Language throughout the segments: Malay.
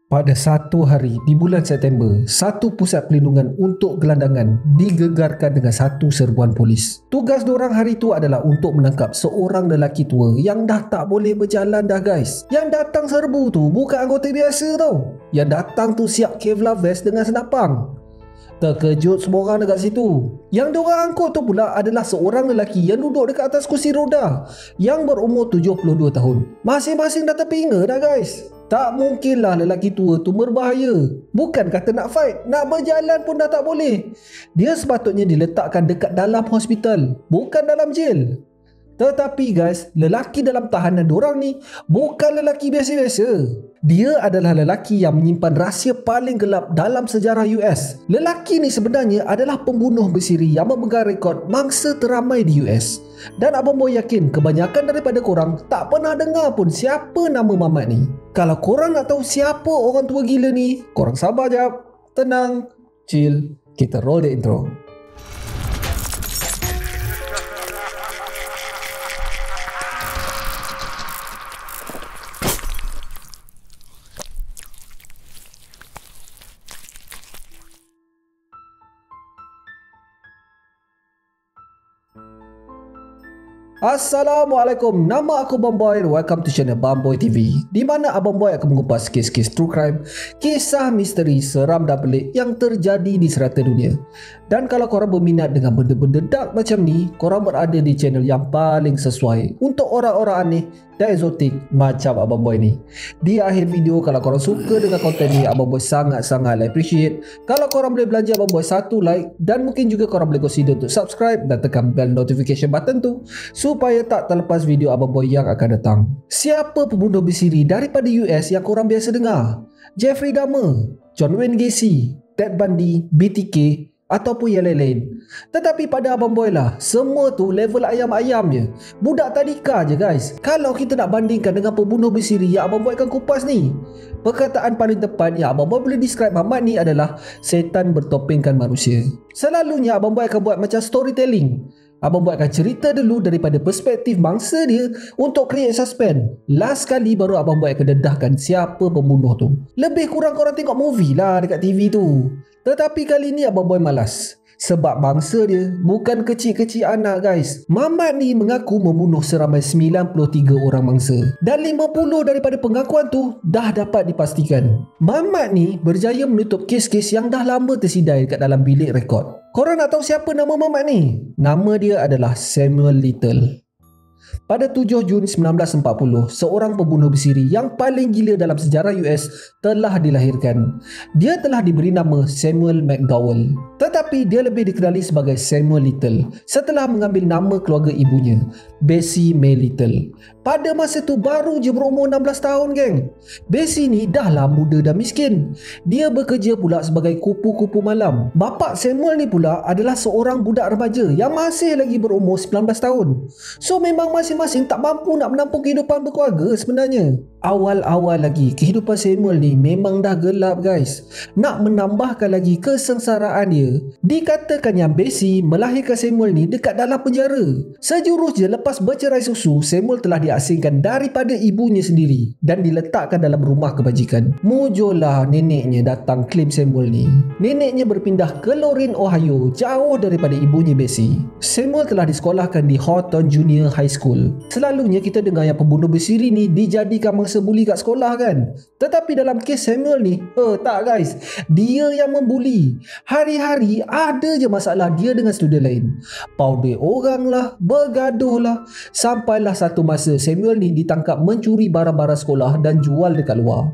Pada satu hari di bulan September, satu pusat pelindungan untuk gelandangan digegarkan dengan satu serbuan polis. Tugas diorang hari itu adalah untuk menangkap seorang lelaki tua yang dah tak boleh berjalan dah guys. Yang datang serbu tu bukan anggota biasa tau. Yang datang tu siap Kevlar vest dengan senapang. Terkejut semua orang dekat situ. Yang diorang angkut tu pula adalah seorang lelaki yang duduk dekat atas kursi roda yang berumur 72 tahun. Masing-masing dah terpinga dah guys. Tak mungkinlah lelaki tua tu berbahaya. Bukan kata nak fight, nak berjalan pun dah tak boleh. Dia sepatutnya diletakkan dekat dalam hospital, bukan dalam jail. Tetapi guys, lelaki dalam tahanan diorang ni bukan lelaki biasa-biasa. Dia adalah lelaki yang menyimpan rahsia paling gelap dalam sejarah US. Lelaki ni sebenarnya adalah pembunuh bersiri yang memegang rekod mangsa teramai di US. Dan Abang Boy yakin kebanyakan daripada korang tak pernah dengar pun siapa nama Mamat ni. Kalau korang nak tahu siapa orang tua gila ni, korang sabar jap. Tenang, chill, kita roll the intro. Assalamualaikum, nama aku Abang Boy. Welcome to channel Abang Boy TV, di mana Abang Boy akan mengupas kes-kes true crime, kisah misteri seram dan pelik yang terjadi di serata dunia. Dan kalau korang berminat dengan benda-benda dark macam ni, korang berada di channel yang paling sesuai untuk orang-orang aneh dan eksotik macam Abang Boy ni. Di akhir video, kalau korang suka dengan konten ni, Abang Boy sangat-sangat appreciate kalau korang boleh belanja Abang Boy satu like, dan mungkin juga korang boleh consider untuk subscribe dan tekan bell notification button tu supaya tak terlepas video Abang Boy yang akan datang. Siapa pembunuh bersiri daripada US yang korang biasa dengar? Jeffrey Dahmer, John Wayne Gacy, Ted Bundy, BTK ataupun yang lain-lain. Tetapi pada Abang Boy lah, semua tu level ayam-ayam je, budak tadika je guys. Kalau kita nak bandingkan dengan pembunuh bersiri yang Abang Boy akan kupas ni, perkataan paling tepat yang Abang Boy boleh describe Mamat ni adalah setan bertopengkan manusia. Selalunya Abang Boy akan buat macam storytelling. Abang Boy akan cerita dulu daripada perspektif mangsa dia untuk create suspense. Last kali baru Abang Boy akan dedahkan siapa pembunuh tu. Lebih kurang korang tengok movie lah dekat TV tu. Tetapi kali ni Abang Boy malas. Sebab mangsa dia bukan kecil-kecil anak guys. Mamat ni mengaku membunuh seramai 93 orang mangsa. Dan 50 daripada pengakuan tu dah dapat dipastikan. Mamat ni berjaya menutup kes-kes yang dah lama tersidai dekat dalam bilik rekod. Korang nak tahu siapa nama Mamat ni? Nama dia adalah Samuel Little. Pada 7 Jun 1940, seorang pembunuh bersiri yang paling gila dalam sejarah US telah dilahirkan. Dia telah diberi nama Samuel McDowell, tetapi dia lebih dikenali sebagai Samuel Little setelah mengambil nama keluarga ibunya, Bessie May Little. Pada masa tu baru je berumur 16 tahun geng. Bessie ni dah lah muda dan miskin. Dia bekerja pula sebagai kupu-kupu malam. Bapa Samuel ni pula adalah seorang budak remaja yang masih lagi berumur 19 tahun. So memang masing-masing tak mampu nak menampung kehidupan berkeluarga sebenarnya. Awal-awal lagi kehidupan Samuel ni memang dah gelap guys. Nak menambahkan lagi kesengsaraan dia, dikatakan yang Bessie melahirkan Samuel ni dekat dalam penjara. Sejurus je lepas bercerai susu, Samuel telah diasingkan daripada ibunya sendiri dan diletakkan dalam rumah kebajikan. Mujurlah neneknya datang claim Samuel ni. Neneknya berpindah ke Lorin, Ohio, jauh daripada ibunya Bessie. Samuel telah disekolahkan di Horton Junior High School. Selalunya kita dengar yang pembunuh bersiri ni dijadikan mangsa bully kat sekolah kan. Tetapi dalam kes Samuel ni, tak guys, dia yang membuli. Hari-hari ada je masalah dia dengan student lain. Powder orang lah, bergaduh lah. Sampailah satu masa Samuel ni ditangkap mencuri barang-barang sekolah dan jual dekat luar.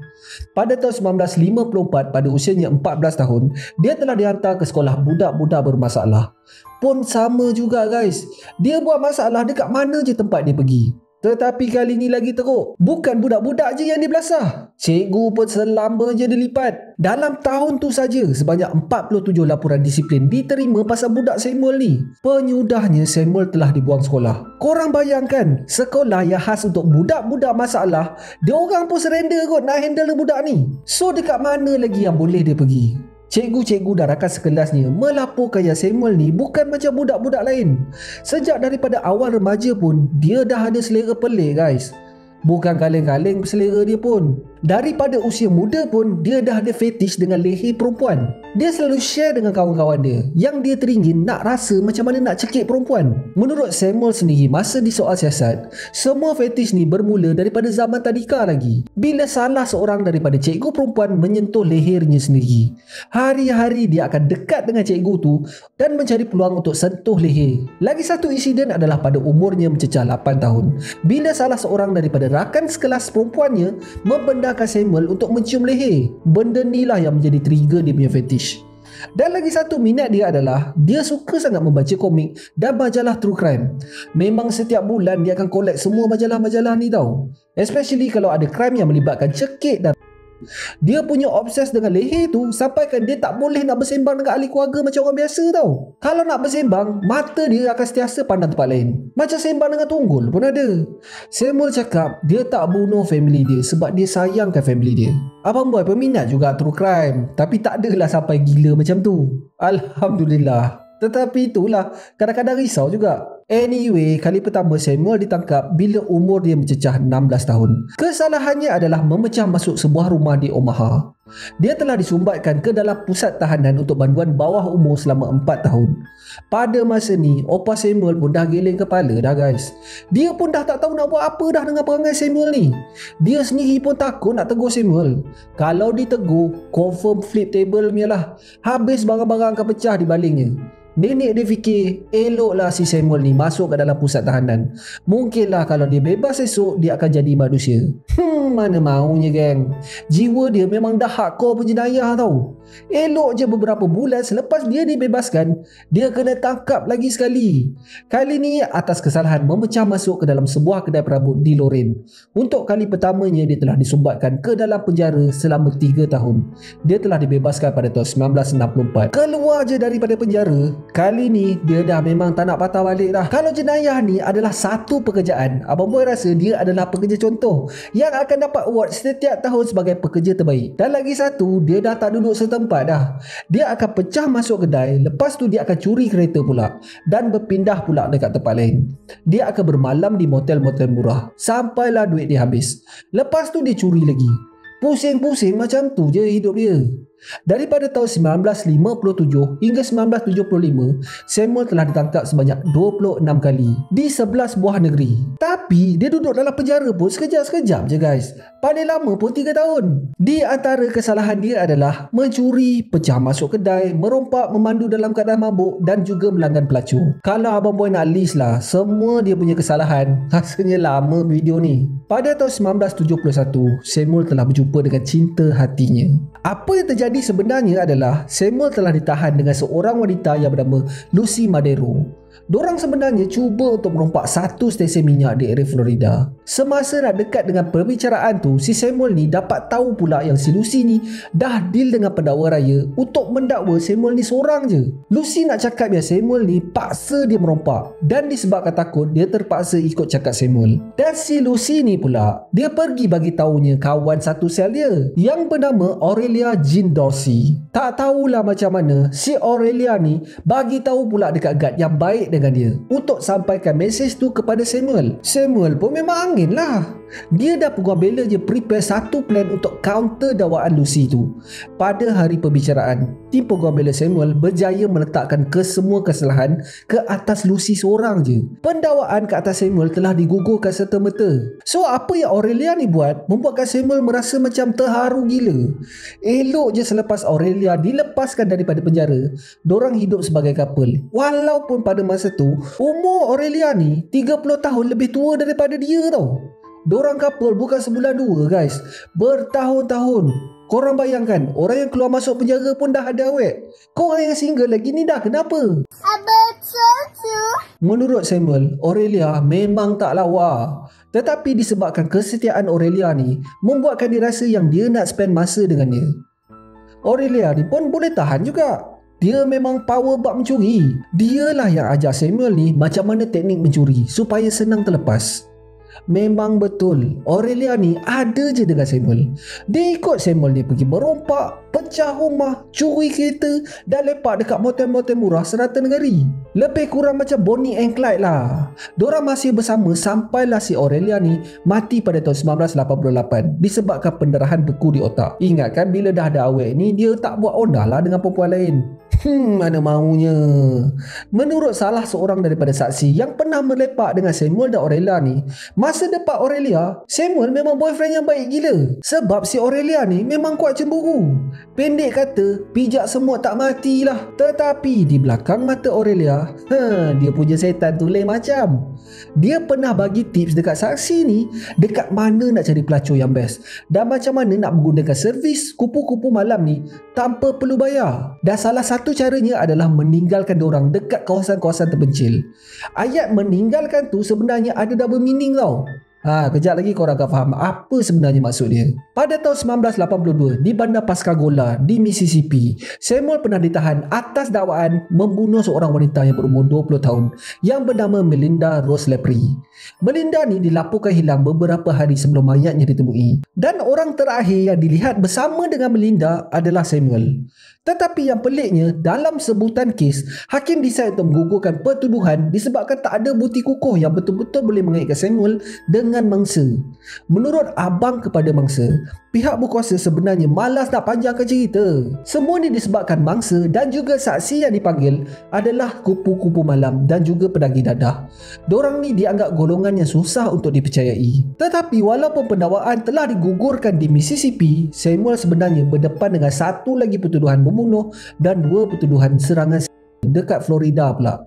Pada tahun 1954, pada usianya 14 tahun, dia telah dihantar ke sekolah budak-budak bermasalah. Pun sama juga guys, dia buat masalah dekat mana je tempat dia pergi. Tetapi kali ni lagi teruk. Bukan budak-budak je yang dibelasah, cikgu pun selamba je dilipat. Dalam tahun tu saja sebanyak 47 laporan disiplin diterima pasal budak Samuel ni. Penyudahnya Samuel telah dibuang sekolah. Korang bayangkan, sekolah yang khas untuk budak-budak masalah, dia orang pun surrender kot nak handle budak ni. So dekat mana lagi yang boleh dia pergi? Cikgu-cikgu dan rakan sekelasnya melaporkan yang Samuel ni bukan macam budak-budak lain. Sejak daripada awal remaja pun, dia dah ada selera pelik guys. Bukan kaleng-kaleng selera dia pun. Daripada usia muda pun dia dah ada fetish dengan leher perempuan. Dia selalu share dengan kawan-kawan dia yang dia teringin nak rasa macam mana nak cekik perempuan. Menurut Samuel sendiri, masa di soal siasat, semua fetish ni bermula daripada zaman tadika lagi, bila salah seorang daripada cikgu perempuan menyentuh lehernya sendiri. Hari-hari dia akan dekat dengan cikgu tu dan mencari peluang untuk sentuh leher. Lagi satu insiden adalah pada umurnya mencecah 8 tahun, bila salah seorang daripada rakan sekelas perempuannya membendahkan Samuel untuk mencium leher. Benda ni lah yang menjadi trigger dia punya fetish. Dan lagi satu minat dia adalah dia suka sangat membaca komik dan majalah true crime. Memang setiap bulan dia akan collect semua majalah-majalah ni tau. Especially kalau ada crime yang melibatkan cekik dan dia punya obses dengan leher tu sampaikan dia tak boleh nak bersembang dengan ahli keluarga macam orang biasa tau. Kalau nak bersembang, mata dia akan sentiasa pandang tempat lain. Macam sembang dengan tunggul pun ada. Samuel cakap dia tak bunuh family dia sebab dia sayangkan family dia. Abang boy peminat juga true crime, tapi tak adalah sampai gila macam tu. Alhamdulillah. Tetapi itulah, kadang-kadang risau juga. Anyway, kali pertama Samuel ditangkap bila umur dia mencecah 16 tahun. Kesalahannya adalah memecah masuk sebuah rumah di Omaha. Dia telah disumbatkan ke dalam pusat tahanan untuk banduan bawah umur selama 4 tahun. Pada masa ni, Opa Samuel pun dah geleng kepala dah guys. Dia pun dah tak tahu nak buat apa dah dengan perangai Samuel ni. Dia sendiri pun takut nak tegur Samuel. Kalau ditegur, confirm flip table punya lah. Habis barang-barang akan pecah di balingnya. Nenek dia fikir eloklah si Samuel ni masuk ke dalam pusat tahanan. Mungkinlah kalau dia bebas esok dia akan jadi manusia. Mana maunya geng. Jiwa dia memang dah hardcore penjenayah tau. Elok je beberapa bulan selepas dia dibebaskan, dia kena tangkap lagi sekali. Kali ni atas kesalahan memecah masuk ke dalam sebuah kedai perabot di Lorraine. Untuk kali pertamanya dia telah disumbatkan ke dalam penjara selama 3 tahun. Dia telah dibebaskan pada tahun 1964. Keluar je daripada penjara, kali ni dia dah memang tak nak patah balik dah. Kalau jenayah ni adalah satu pekerjaan, Abang Boy rasa dia adalah pekerja contoh yang akan dapat award setiap tahun sebagai pekerja terbaik. Dan lagi satu, dia dah tak duduk setempat dah. Dia akan pecah masuk kedai, lepas tu dia akan curi kereta pula dan berpindah pula dekat tempat lain. Dia akan bermalam di motel-motel murah sampailah duit dia habis. Lepas tu dia curi lagi. Pusing-pusing macam tu je hidup dia. Daripada tahun 1957 hingga 1975, Samuel telah ditangkap sebanyak 26 kali di 11 buah negeri. Tapi dia duduk dalam penjara pun sekejap-sekejap je guys. Paling lama pun 3 tahun. Di antara kesalahan dia adalah mencuri, pecah masuk kedai, merompak, memandu dalam keadaan mabuk dan juga melanggan pelacur. Kalau Abang Boy nak list lah semua dia punya kesalahan, rasanya lama video ni. Pada tahun 1971, Samuel telah berjumpa dengan cinta hatinya. Apa yang terjadi sebenarnya adalah Samuel telah ditahan dengan seorang wanita yang bernama Lucy Madero. Dorang sebenarnya cuba untuk merompak satu stesen minyak di area Florida. Semasa nak dekat dengan perbicaraan tu, si Samuel ni dapat tahu pula yang si Lucy ni dah deal dengan pendakwa raya untuk mendakwa Samuel ni seorang je. Lucy nak cakap yang Samuel ni paksa dia merompak, dan disebabkan takut dia terpaksa ikut cakap Samuel. Dan si Lucy ni pula, dia pergi bagi tahunya kawan satu sel dia yang bernama Aurelia Jean Dorsey. Tak tahulah macam mana si Aurelia ni bagi tahu pula dekat guard yang baik dengan dia untuk sampaikan mesej tu kepada Samuel. Samuel pun memang angin lah. Dia dah peguam bela je prepare satu plan untuk counter dakwaan Lucy tu. Pada hari perbicaraan, tim peguam bela Samuel berjaya meletakkan kesemua kesalahan ke atas Lucy seorang je. Pendakwaan ke atas Samuel telah digugurkan serta-merta. So apa yang Aurelia ni buat membuatkan Samuel merasa macam terharu gila. Elok je selepas Aurelia dilepaskan daripada penjara, dorang hidup sebagai couple. Walaupun pada masa tu umur Aurelia ni 30 tahun lebih tua daripada dia tau. Dorang couple bukan sebulan dua guys, bertahun-tahun. Korang bayangkan, orang yang keluar masuk penjara pun dah ada awet. Korang yang single lagi ni dah kenapa? Menurut Samuel, Aurelia memang tak lawa. Tetapi disebabkan kesetiaan Aurelia ni membuatkan dia rasa yang dia nak spend masa dengannya. Aurelia ni pun boleh tahan juga. Dia memang power bab mencuri. Dialah yang ajar Samuel ni macam mana teknik mencuri supaya senang terlepas. Memang betul, Aurelia ni ada je dengan Samuel. Dia ikut Samuel ni pergi berompak, pecah rumah, curi kereta dan lepak dekat motel-motel murah serata negari. Lebih kurang macam Bonnie and Clyde lah. Diorang masih bersama sampailah si Aurelia ni mati pada tahun 1988 disebabkan pendarahan beku di otak. Ingat kan bila dah ada awet ni, dia tak buat ondah lah dengan perempuan lain. Mana maunya. Menurut salah seorang daripada saksi yang pernah melepak dengan Samuel dan Aurelia ni, masa depan Aurelia, Samuel memang boyfriend yang baik gila. Sebab si Aurelia ni memang kuat cemburu. Pendek kata, pijak semut tak matilah. Tetapi di belakang mata Aurelia, dia punya setan tu lain macam. Dia pernah bagi tips dekat saksi ni dekat mana nak cari pelacur yang best dan macam mana nak menggunakan servis kupu-kupu malam ni tanpa perlu bayar. Dan salah satu caranya adalah meninggalkan diorang dekat kawasan-kawasan terpencil. Ayat meninggalkan tu sebenarnya ada double meaning tau. Kejap lagi korang akan faham apa sebenarnya maksud dia. Pada tahun 1982 di bandar Pascagoula di Mississippi, Samuel pernah ditahan atas dakwaan membunuh seorang wanita yang berumur 20 tahun yang bernama Melinda Rose Lepre. Melinda ni dilaporkan hilang beberapa hari sebelum mayatnya ditemui. Dan orang terakhir yang dilihat bersama dengan Melinda adalah Samuel. Tetapi yang peliknya, dalam sebutan kes, hakim decide untuk menggugurkan pertuduhan disebabkan tak ada bukti kukuh yang betul-betul boleh mengaitkan Samuel dengan mangsa. Menurut abang kepada mangsa, pihak berkuasa sebenarnya malas nak panjangkan cerita. Semua ni disebabkan mangsa dan juga saksi yang dipanggil adalah kupu-kupu malam dan juga pedaging dadah. Dorang ni dianggap golongan yang susah untuk dipercayai. Tetapi walaupun pendakwaan telah digugurkan di Mississippi, Samuel sebenarnya berdepan dengan satu lagi pertuduhan membunuh dan 2 pertuduhan serangan dekat Florida pula.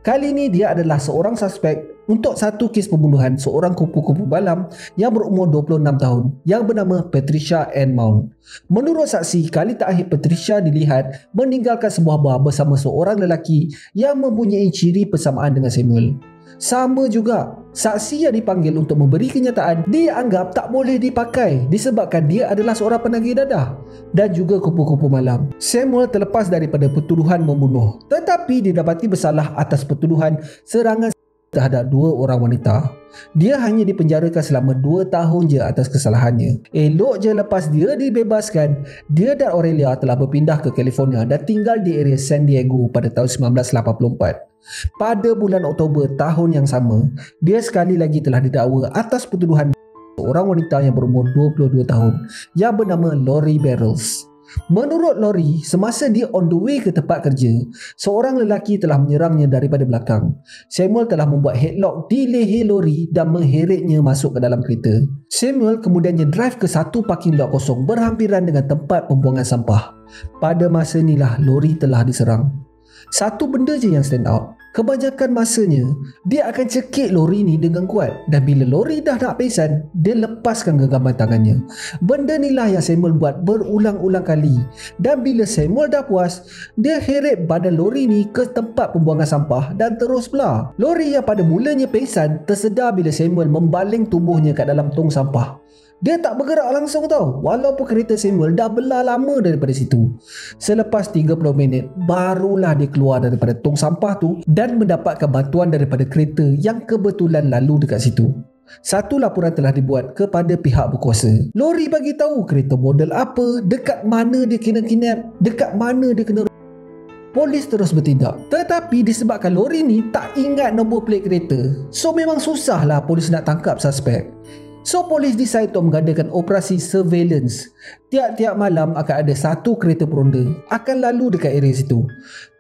Kali ini dia adalah seorang suspek untuk satu kes pembunuhan seorang kupu-kupu malam yang berumur 26 tahun yang bernama Patricia Ann Mount. Menurut saksi, kali terakhir Patricia dilihat meninggalkan sebuah bar bersama seorang lelaki yang mempunyai ciri persamaan dengan Samuel. Sama juga, saksi yang dipanggil untuk memberi kenyataan dianggap tak boleh dipakai disebabkan dia adalah seorang penagih dadah dan juga kupu-kupu malam. Samuel terlepas daripada pertuduhan membunuh, tetapi didapati bersalah atas pertuduhan serangan terhadap 2 orang wanita. Dia hanya dipenjarakan selama 2 tahun je atas kesalahannya. Elok je lepas dia dibebaskan, dia dan Aurelia telah berpindah ke California dan tinggal di area San Diego pada tahun 1984. Pada bulan Oktober tahun yang sama, dia sekali lagi telah didakwa atas pertuduhan seorang wanita yang berumur 22 tahun yang bernama Lori Barrels. Menurut Lori, semasa dia on the way ke tempat kerja, seorang lelaki telah menyerangnya daripada belakang. Samuel telah membuat headlock di leher Lori dan mengheretnya masuk ke dalam kereta. Samuel kemudiannya drive ke satu parking lot kosong berhampiran dengan tempat pembuangan sampah. Pada masa inilah Lori telah diserang. Satu benda je yang stand out. Kebanyakan masanya, dia akan cekik Lori ni dengan kuat dan bila Lori dah nak pingsan, dia lepaskan genggaman tangannya. Benda inilah yang Samuel buat berulang-ulang kali dan bila Samuel dah puas, dia heret badan Lori ni ke tempat pembuangan sampah dan terus pula. Lori yang pada mulanya pingsan tersedar bila Samuel membaling tubuhnya kat dalam tong sampah. Dia tak bergerak langsung tau, walaupun kereta Samuel dah belah lama daripada situ. Selepas 30 minit, barulah dia keluar daripada tong sampah tu dan mendapatkan bantuan daripada kereta yang kebetulan lalu dekat situ. Satu laporan telah dibuat kepada pihak berkuasa. Lori bagi tahu kereta model apa, dekat mana dia kena kidnap, dekat mana dia kena. Polis terus bertindak. Tetapi disebabkan Lori ni tak ingat nombor plate kereta, so memang susahlah polis nak tangkap suspek. So polis decide untuk mengadakan operasi surveillance. Tiap-tiap malam akan ada satu kereta peronda akan lalu dekat area situ.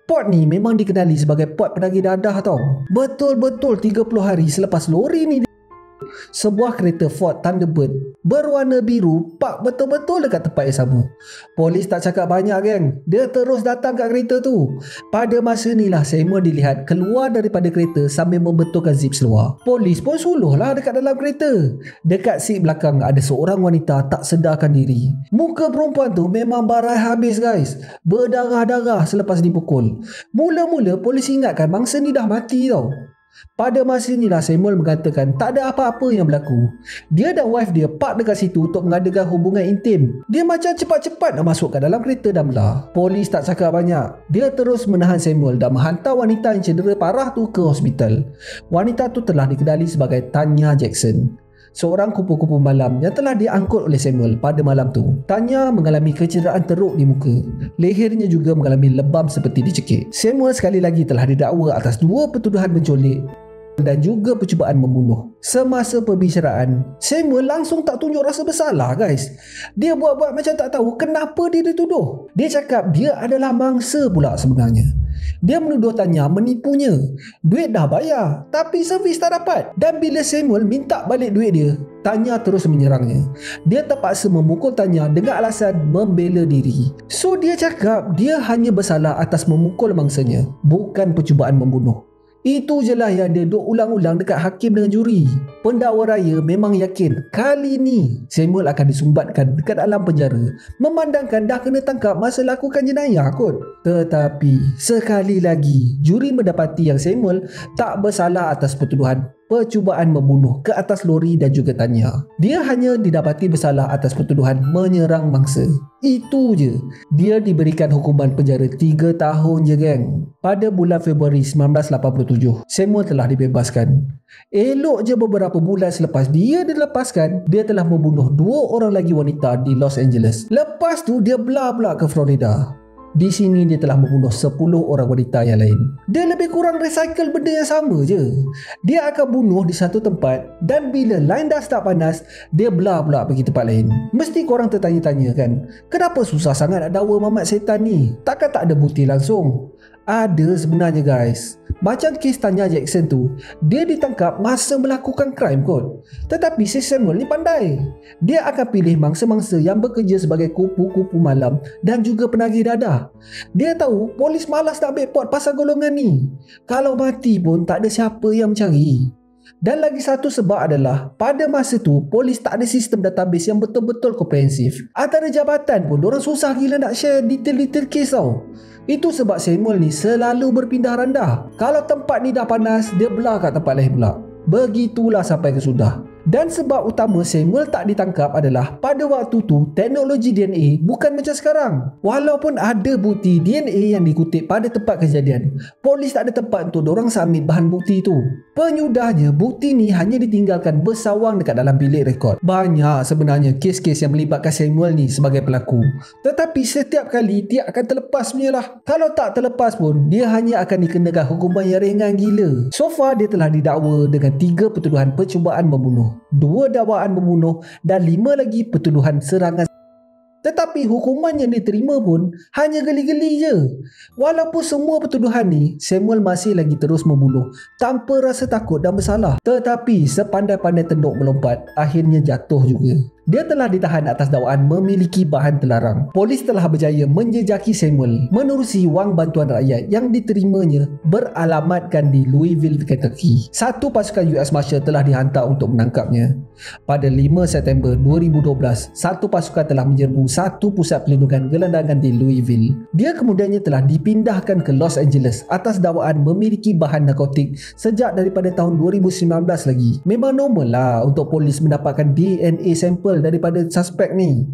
Port ni memang dikenali sebagai port penagih dadah tau. Betul-betul 30 hari selepas Lori ni, sebuah kereta Ford Thunderbird berwarna biru park betul-betul dekat tempat yang sama. Polis tak cakap banyak geng, dia terus datang kat kereta tu. Pada masa inilah Samuel dilihat keluar daripada kereta sambil membetulkan zip seluar. Polis pun suluhlah dekat dalam kereta. Dekat seat belakang ada seorang wanita tak sedarkan diri. Muka perempuan tu memang barai habis guys, berdarah-darah selepas dipukul. Mula-mula polis ingatkan mangsa ni dah mati tau. Pada masa inilah Samuel mengatakan tak ada apa-apa yang berlaku. Dia dan wife dia park dekat situ untuk mengadakan hubungan intim. Dia macam cepat-cepat nak masuk ke dalam kereta dan belah. Polis tak cakap banyak. Dia terus menahan Samuel dan menghantar wanita yang cedera parah tu ke hospital. Wanita tu telah dikenali sebagai Tanya Jackson, seorang kupu-kupu malam yang telah diangkut oleh Samuel pada malam tu. Tanya mengalami kecederaan teruk di muka. Lehernya juga mengalami lebam seperti dicekik. Samuel sekali lagi telah didakwa atas 2 pertuduhan menculik dan juga percubaan membunuh. Semasa perbicaraan, Samuel langsung tak tunjuk rasa bersalah guys. Dia buat-buat macam tak tahu kenapa dia dituduh. Dia cakap dia adalah mangsa pula sebenarnya. Dia menuduh Tanya menipunya. Duit dah bayar tapi servis tak dapat. Dan bila Samuel minta balik duit dia, Tanya terus menyerangnya. Dia terpaksa memukul Tanya dengan alasan membela diri. So dia cakap dia hanya bersalah atas memukul mangsanya, bukan percubaan membunuh. Itu je lah yang dia duk ulang-ulang dekat hakim dengan juri. Pendakwa raya memang yakin kali ni Samuel akan disumbatkan dekat dalam penjara, memandangkan dah kena tangkap masa lakukan jenayah kot. Tetapi sekali lagi juri mendapati yang Samuel tak bersalah atas pertuduhan percubaan membunuh ke atas lori dan juga Tanya. Dia hanya didapati bersalah atas pertuduhan menyerang mangsa. Itu je. Dia diberikan hukuman penjara 3 tahun je geng. Pada bulan Februari 1987, Samuel telah dibebaskan. Elok je beberapa bulan selepas dia dilepaskan, dia telah membunuh 2 orang lagi wanita di Los Angeles. Lepas tu dia belah pula ke Florida. Di sini dia telah membunuh 10 orang wanita yang lain. Dia lebih kurang recycle benda yang sama je. Dia akan bunuh di satu tempat dan bila line dah start panas, dia belah pula pergi tempat lain. Mesti korang tertanya-tanya kan, kenapa susah sangat nak dakwa Mamat Setan ni? Takkan tak ada bukti langsung? Ada sebenarnya guys. Macam kes Tanya Jackson tu, dia ditangkap masa melakukan crime kot. Tetapi si Samuel ni pandai. Dia akan pilih mangsa-mangsa yang bekerja sebagai kupu-kupu malam dan juga penagih dadah. Dia tahu polis malas nak ambil pot pasal golongan ni. Kalau mati pun tak ada siapa yang mencari. Dan lagi satu sebab adalah pada masa tu polis tak ada sistem database yang betul-betul komprehensif. Antara jabatan pun diorang susah gila nak share detail-detail kes tau. Itu sebab Samuel ni selalu berpindah randah. Kalau tempat ni dah panas, dia belah kat tempat lain pula. Begitulah sampai ke sudah. Dan sebab utama Samuel tak ditangkap adalah pada waktu tu teknologi DNA bukan macam sekarang. Walaupun ada bukti DNA yang dikutip pada tempat kejadian, polis tak ada tempat untuk diorang submit bahan bukti tu. Penyudahnya, bukti ni hanya ditinggalkan bersawang dekat dalam bilik rekod. Banyak sebenarnya kes-kes yang melibatkan Samuel ni sebagai pelaku. Tetapi setiap kali dia akan terlepas punya lah. Kalau tak terlepas pun, dia hanya akan dikenakan hukuman yang ringan gila. So far dia telah didakwa dengan 3 pertuduhan percubaan membunuh, 2 dakwaan membunuh dan 5 lagi pertuduhan serangan. Tetapi hukuman yang diterima pun hanya geli-geli je. Walaupun semua pertuduhan ni, Samuel masih lagi terus membunuh tanpa rasa takut dan bersalah. Tetapi sepandai-pandai tenduk melompat, akhirnya jatuh juga. Dia telah ditahan atas dakwaan memiliki bahan terlarang. Polis telah berjaya menjejaki Samuel menerusi wang bantuan rakyat yang diterimanya beralamatkan di Louisville, Kentucky. Satu pasukan US Marshal telah dihantar untuk menangkapnya. Pada 5 September 2012, satu pasukan telah menyerbu satu pusat pelindungan gelandangan di Louisville. Dia kemudiannya telah dipindahkan ke Los Angeles atas dakwaan memiliki bahan narkotik sejak daripada tahun 2019 lagi. Memang normal lah untuk polis mendapatkan DNA sampel daripada suspek ni.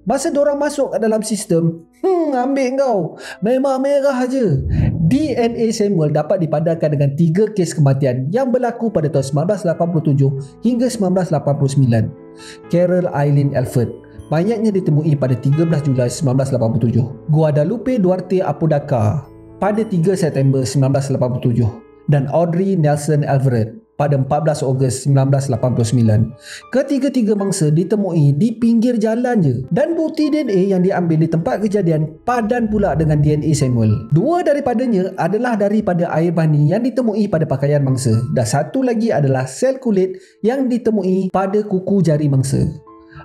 Masa diorang masuk ke dalam sistem, ambil kau, memang merah je. DNA Samuel dapat dipadankan dengan 3 kes kematian yang berlaku pada tahun 1987 hingga 1989. Carol Eileen Alford, mayatnya ditemui pada 13 Julai 1987. Guadalupe Duarte Apodaca pada 3 September 1987 dan Audrey Nelson Everett pada 14 Ogos 1989. Ketiga-tiga mangsa ditemui di pinggir jalan je dan bukti DNA yang diambil di tempat kejadian padan pula dengan DNA Samuel. 2 daripadanya adalah daripada air mani yang ditemui pada pakaian mangsa dan satu lagi adalah sel kulit yang ditemui pada kuku jari mangsa.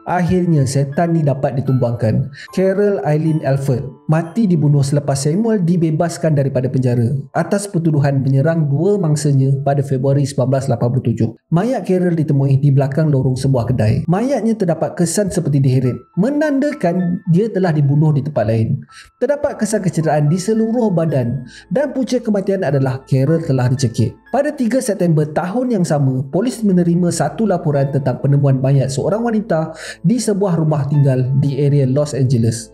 Akhirnya setan ni dapat ditumbangkan. Carol Eileen Alford mati dibunuh selepas Samuel dibebaskan daripada penjara atas pertuduhan menyerang 2 mangsanya pada Februari 1987. Mayat Carol ditemui di belakang lorong sebuah kedai. Mayatnya terdapat kesan seperti diheret, menandakan dia telah dibunuh di tempat lain. Terdapat kesan kecederaan di seluruh badan dan punca kematian adalah Carol telah dicekik. Pada 3 September tahun yang sama, polis menerima satu laporan tentang penemuan mayat seorang wanita di sebuah rumah tinggal di area Los Angeles.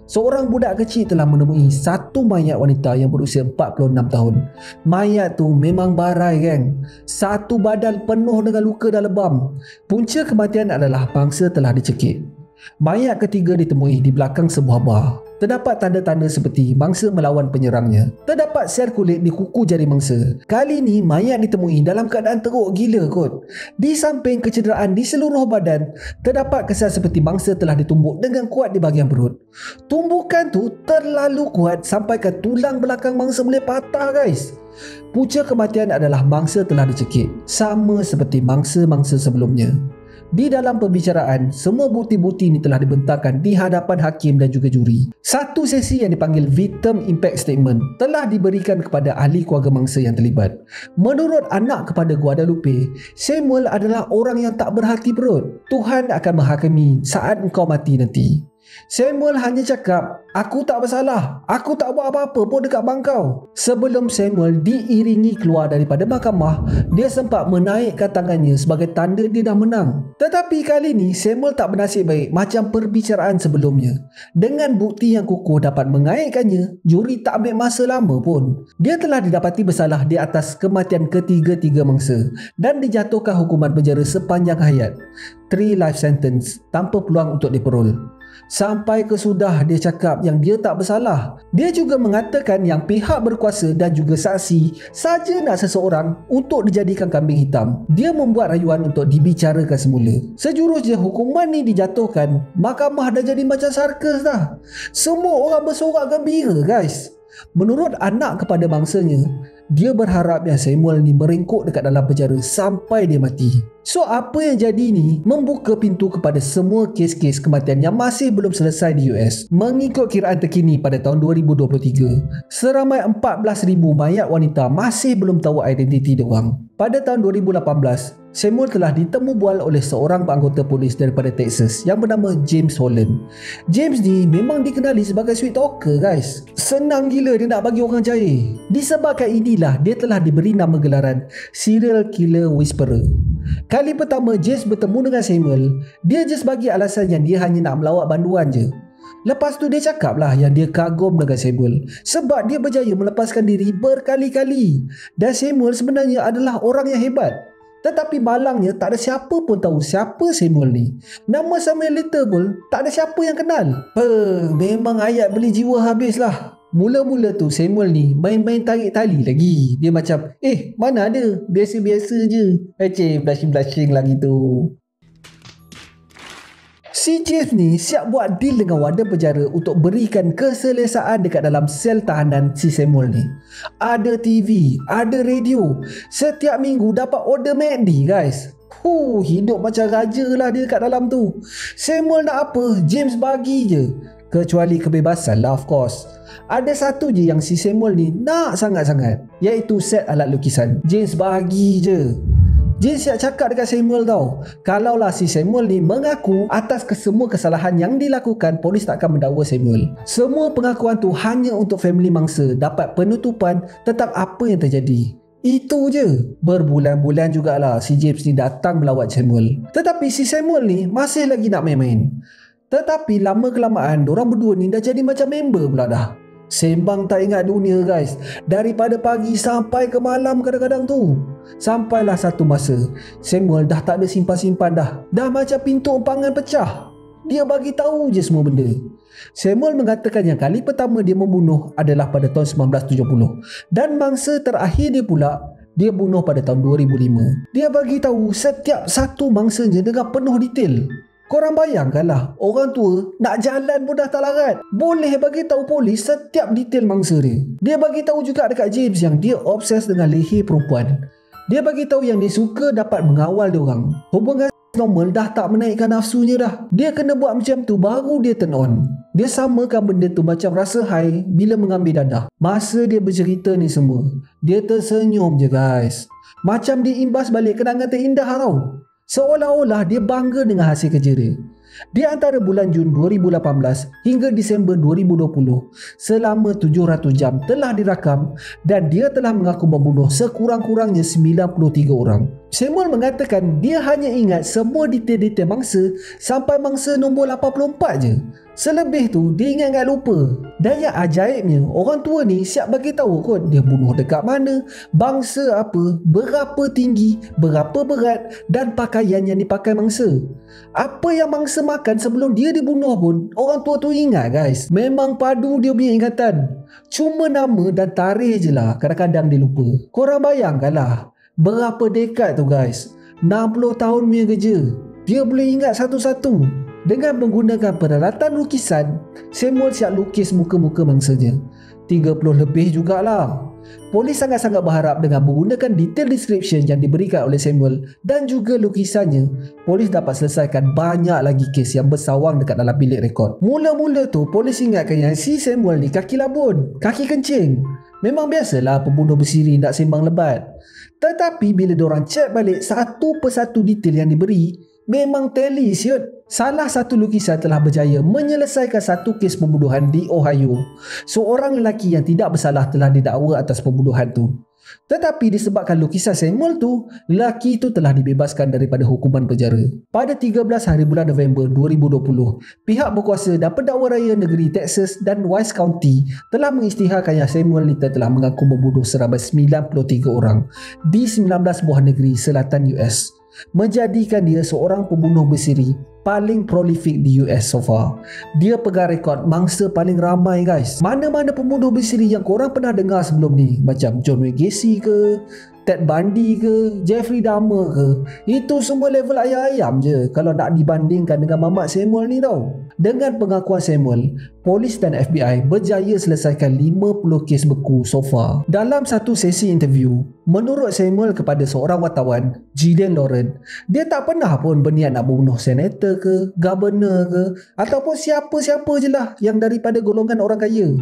Seorang budak kecil telah menemui satu mayat wanita yang berusia 46 tahun. Mayat tu memang barai geng. Satu badan penuh dengan luka dan lebam. Punca kematian adalah mangsa telah dicekik. Mayat ketiga ditemui di belakang sebuah bar. Terdapat tanda-tanda seperti mangsa melawan penyerangnya. Terdapat sel kulit di kuku jari mangsa. Kali ini mayat ditemui dalam keadaan teruk gila kot. Di samping kecederaan di seluruh badan, terdapat kesan seperti mangsa telah ditumbuk dengan kuat di bahagian perut. Tumbukan tu terlalu kuat sampai ke tulang belakang mangsa boleh patah guys. Punca kematian adalah mangsa telah dicekik, sama seperti mangsa-mangsa sebelumnya. Di dalam pembicaraan, semua bukti-bukti ini telah dibentangkan di hadapan hakim dan juga juri. Satu sesi yang dipanggil Victim Impact Statement telah diberikan kepada ahli keluarga mangsa yang terlibat. Menurut anak kepada Guadalupe, Samuel adalah orang yang tak berhati perut. Tuhan akan menghakimi saat engkau mati nanti. Samuel hanya cakap, aku tak bersalah, aku tak buat apa-apa pun dekat bangkau. Sebelum Samuel diiringi keluar daripada mahkamah, dia sempat menaikkan tangannya sebagai tanda dia dah menang. Tetapi kali ini Samuel tak bernasib baik macam perbicaraan sebelumnya. Dengan bukti yang kukuh dapat mengaitkannya, juri tak ambil masa lama pun. Dia telah didapati bersalah di atas kematian ketiga-tiga mangsa dan dijatuhkan hukuman penjara sepanjang hayat, 3 life sentence tanpa peluang untuk diperol. Sampai kesudah dia cakap yang dia tak bersalah. Dia juga mengatakan yang pihak berkuasa dan juga saksi saja nak seseorang untuk dijadikan kambing hitam. Dia membuat rayuan untuk dibicarakan semula. Sejurus je hukuman ni dijatuhkan, mahkamah dah jadi macam sarkas dah. Semua orang bersorak gembira guys. Menurut anak kepada bangsanya, dia berharap yang Samuel ni merengkuk dekat dalam penjara sampai dia mati. So apa yang jadi ni membuka pintu kepada semua kes-kes kematian yang masih belum selesai di US. Mengikut kiraan terkini pada tahun 2023, seramai 14,000 mayat wanita masih belum tahu identiti diorang. Pada tahun 2018, Samuel telah ditemu bual oleh seorang anggota polis daripada Texas yang bernama James Holland. James ni memang dikenali sebagai sweet talker guys. Senang gila dia nak bagi orang cair. Disebabkan inilah dia telah diberi nama gelaran Serial Killer Whisperer. Kali pertama James bertemu dengan Samuel, dia just bagi alasan yang dia hanya nak melawat banduan je. Lepas tu dia cakap lah yang dia kagum dengan Samuel sebab dia berjaya melepaskan diri berkali-kali. Dan Samuel sebenarnya adalah orang yang hebat. Tetapi malangnya tak ada siapa pun tahu siapa Samuel ni. Nama Samuel Little pun tak ada siapa yang kenal. Memang ayat beli jiwa habis lah. Mula-mula tu Samuel ni main-main tarik tali lagi. Dia macam, mana ada, biasa-biasa je. Blushing-blushing lagi tu. Si James ni siap buat deal dengan warden penjara untuk berikan keselesaan dekat dalam sel tahanan si Samuel ni. Ada TV, ada radio. Setiap minggu dapat order McD guys. Hidup macam raja lah dia kat dalam tu. Samuel nak apa, James bagi je. Kecuali kebebasan lah of course. Ada satu je yang si Samuel ni nak sangat-sangat, iaitu set alat lukisan. James bagi je. James siap cakap dekat Samuel tau, kalaulah si Samuel ni mengaku atas semua kesalahan yang dilakukan, polis takkan mendakwa Samuel. Semua pengakuan tu hanya untuk family mangsa dapat penutupan tentang apa yang terjadi. Itu je. Berbulan-bulan jugalah si James ni datang melawat Samuel. Tetapi si Samuel ni masih lagi nak main-main. Tetapi lama-kelamaan dorang berdua ni dah jadi macam member pula dah. Sembang tak ingat dunia guys. Daripada pagi sampai ke malam kadang-kadang tu. Sampailah satu masa Samuel dah tak ada simpan-simpan dah. Dah macam pintu empangan pecah. Dia bagi tahu je semua benda. Samuel mengatakan yang kali pertama dia membunuh adalah pada tahun 1970. Dan mangsa terakhir dia pula dia bunuh pada tahun 2005. Dia bagi tahu setiap satu mangsanya dengan penuh detail. Korang bayangkanlah, orang tua nak jalan pun dah tak larat. Boleh bagi tahu polis setiap detail mangsa dia. Dia bagi tahu juga dekat James yang dia obses dengan leher perempuan. Dia bagi tahu yang dia suka dapat mengawal dia orang. Hubungan normal dah tak menaikkan nafsunya dah. Dia kena buat macam tu baru dia turn on. Dia samakan benda tu macam rasa high bila mengambil dadah. Masa dia bercerita ni semua, dia tersenyum je guys. Macam dia imbas balik kenangan terindah tau. Seolah-olah dia bangga dengan hasil kerja dia. Di antara bulan Jun 2018 hingga Disember 2020, selama 700 jam telah dirakam dan dia telah mengaku membunuh sekurang-kurangnya 93 orang. Samuel mengatakan dia hanya ingat semua detail-detail mangsa sampai mangsa nombor 84 je. Selebih tu dia ingat lupa. Dan yang ajaibnya, orang tua ni siap bagi tahu kot dia bunuh dekat mana, bangsa apa, berapa tinggi, berapa berat dan pakaian yang dipakai mangsa. Apa yang mangsa makan sebelum dia dibunuh pun orang tua tu ingat guys. Memang padu dia punya ingatan. Cuma nama dan tarikh je lah kadang-kadang dia lupa. Korang bayangkanlah berapa dekad tu guys, 60 tahun punya kerja, dia boleh ingat satu-satu. Dengan menggunakan peralatan lukisan, Samuel siap lukis muka-muka mangsanya. 30 lebih jugalah. Polis sangat-sangat berharap dengan menggunakan detail description yang diberikan oleh Samuel dan juga lukisannya, polis dapat selesaikan banyak lagi kes yang bersawang dekat dalam bilik rekod. Mula-mula tu polis ingatkan yang si Samuel ni kaki labun, kaki kencing. Memang biasalah pembunuh bersiri nak sembang lebat. Tetapi bila diorang cek balik satu persatu detail yang diberi, memang tally siut. Salah satu lukisan telah berjaya menyelesaikan satu kes pembunuhan di Ohio. Seorang lelaki yang tidak bersalah telah didakwa atas pembunuhan tu. Tetapi disebabkan lukisan Samuel tu, lelaki itu telah dibebaskan daripada hukuman penjara. Pada 13 hari bulan November 2020, pihak berkuasa dan pendakwa raya negeri Texas dan Wise County telah mengisytiharkan yang Samuel Little telah mengaku membunuh seramai 93 orang di 19 buah negeri selatan US, menjadikan dia seorang pembunuh bersiri paling prolific di US so far. Dia pegang rekod mangsa paling ramai guys. Mana-mana pembunuh bersiri yang korang pernah dengar sebelum ni, macam John Wayne Gacy ke, Ted Bundy ke, Jeffrey Dahmer ke, itu semua level ayam-ayam je kalau nak dibandingkan dengan Mamat Samuel ni tau. Dengan pengakuan Samuel, polis dan FBI berjaya selesaikan 50 kes beku so far. Dalam satu sesi interview, menurut Samuel kepada seorang wartawan, Gillian Lauren, dia tak pernah pun berniat nak membunuh senator ke, governor ke, ataupun siapa-siapa je lah yang daripada golongan orang kaya.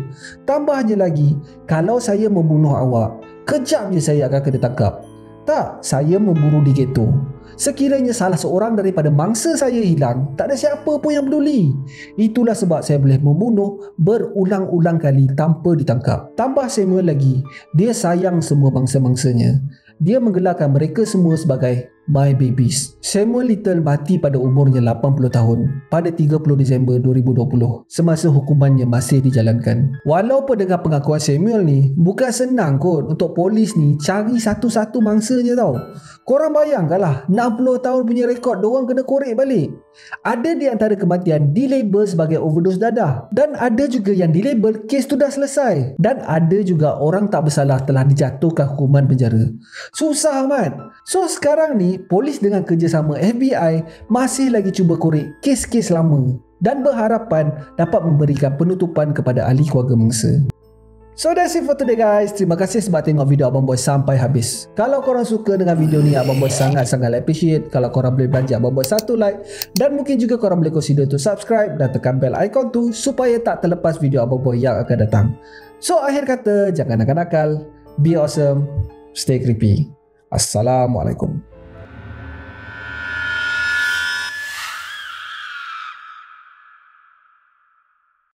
Tambahnya lagi, kalau saya membunuh awak, kejap je saya akan kena tangkap. Tak, saya memburu di ghetto. Sekiranya salah seorang daripada mangsa saya hilang, tak ada siapa pun yang peduli. Itulah sebab saya boleh membunuh berulang-ulang kali tanpa ditangkap. Tambah Samuel lagi, dia sayang semua bangsa-mangsanya. Dia menggelarkan mereka semua sebagai my babies. Samuel Little mati pada umurnya 80 tahun pada 30 Disember 2020 semasa hukumannya masih dijalankan. Walaupun dengan pengakuan Samuel ni, bukan senang kot untuk polis ni cari satu-satu mangsanya tau. Korang bayangkanlah 60 tahun punya rekod diorang kena korek balik. Ada di antara kematian dilabel sebagai overdose dadah, dan ada juga yang dilabel kes tu dah selesai, dan ada juga orang tak bersalah telah dijatuhkan hukuman penjara. Susah amat. So sekarang ni polis dengan kerjasama FBI masih lagi cuba korek kes-kes lama dan berharapan dapat memberikan penutupan kepada ahli keluarga mangsa. So that's it for today guys. Terima kasih sebab tengok video Abang Boy sampai habis. Kalau korang suka dengan video ni, Abang Boy sangat-sangat appreciate kalau korang boleh bantu Abang Boy satu like, dan mungkin juga korang boleh consider untuk subscribe dan tekan bell icon tu supaya tak terlepas video Abang Boy yang akan datang. So akhir kata, jangan nakal-nakal, be awesome, stay creepy. Assalamualaikum.